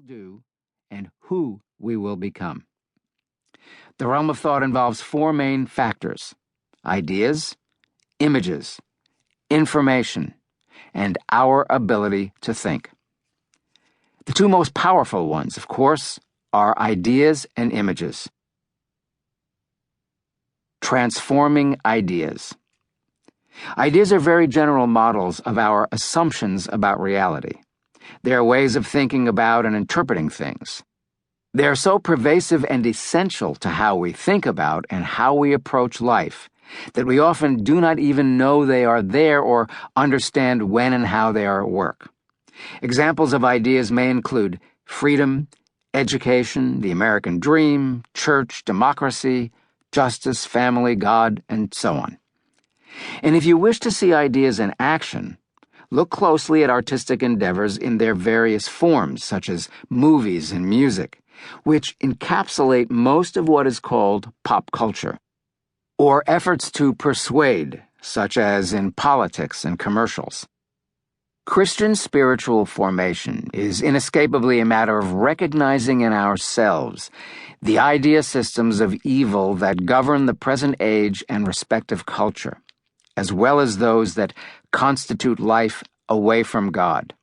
do and who we will become. The realm of thought involves four main factors: ideas, images, information, and our ability to think. The two most powerful ones, of course, are ideas and images. Transforming ideas. Ideas are very general models of our assumptions about reality. They are ways of thinking about and interpreting things. They are so pervasive and essential to how we think about and how we approach life that we often do not even know they are there or understand when and how they are at work. Examples of ideas may include freedom, education, the American dream, church, democracy, justice, family, God, and so on. And if you wish to see ideas in action, look closely at artistic endeavors in their various forms, such as movies and music, which encapsulate most of what is called pop culture, or efforts to persuade, such as in politics and commercials. Christian spiritual formation is inescapably a matter of recognizing in ourselves the idea systems of evil that govern the present age and respective culture, as well as those that constitute life away from God.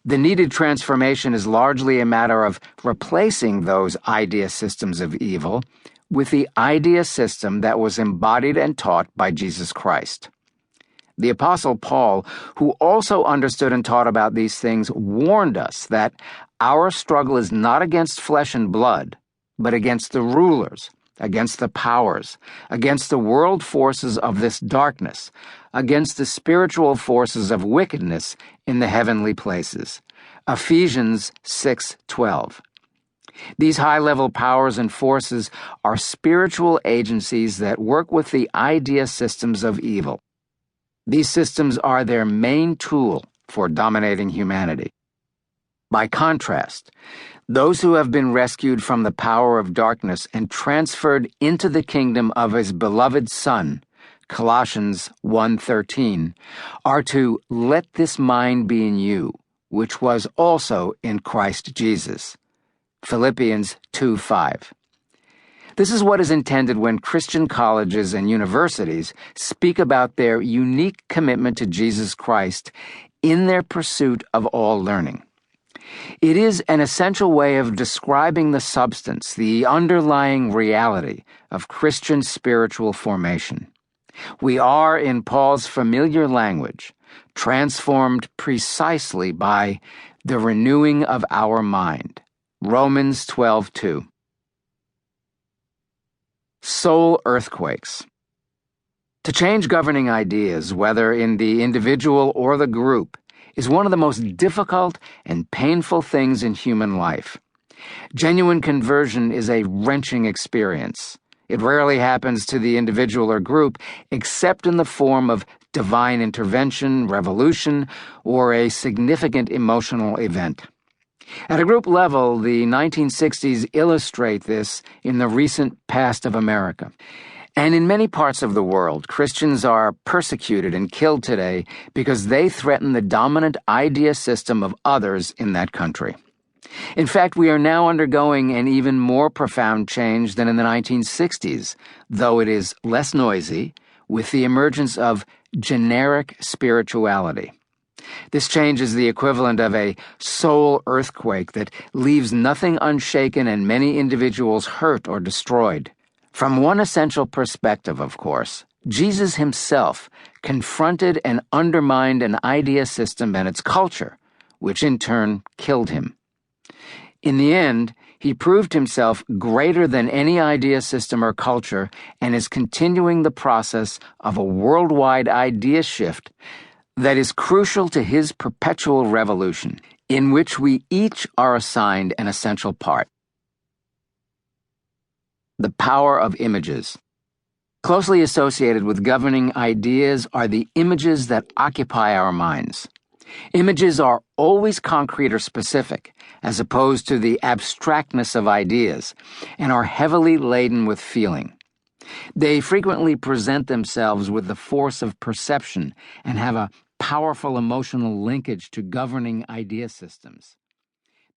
The needed transformation is largely a matter of replacing those idea systems of evil with the idea system that was embodied and taught by Jesus Christ. The Apostle Paul, who also understood and taught about these things, warned us that our struggle is not against flesh and blood, but against the rulers, against the powers, against the world forces of this darkness, against the spiritual forces of wickedness in the heavenly places. Ephesians 6:12. These high-level powers and forces are spiritual agencies that work with the idea systems of evil. These systems are their main tool for dominating humanity. By contrast, those who have been rescued from the power of darkness and transferred into the kingdom of his beloved Son, Colossians 1:13, are to let this mind be in you, which was also in Christ Jesus, Philippians 2:5. This is what is intended when Christian colleges and universities speak about their unique commitment to Jesus Christ in their pursuit of all learning. It is an essential way of describing the substance, the underlying reality of Christian spiritual formation. We are, in Paul's familiar language, transformed precisely by the renewing of our mind. Romans 12:2. Soul earthquakes. To change governing ideas, whether in the individual or the group, is one of the most difficult and painful things in human life. Genuine conversion is a wrenching experience. It rarely happens to the individual or group except in the form of divine intervention, revolution, or a significant emotional event. At a group level, the 1960s illustrate this in the recent past of America. And in many parts of the world, Christians are persecuted and killed today because they threaten the dominant idea system of others in that country. In fact, we are now undergoing an even more profound change than in the 1960s, though it is less noisy, with the emergence of generic spirituality. This change is the equivalent of a soul earthquake that leaves nothing unshaken and many individuals hurt or destroyed. From one essential perspective, of course, Jesus himself confronted and undermined an idea system and its culture, which in turn killed him. In the end, he proved himself greater than any idea system or culture and is continuing the process of a worldwide idea shift that is crucial to his perpetual revolution, in which we each are assigned an essential part. The power of images. Closely associated with governing ideas are the images that occupy our minds. Images are always concrete or specific, as opposed to the abstractness of ideas, and are heavily laden with feeling. They frequently present themselves with the force of perception and have a powerful emotional linkage to governing idea systems.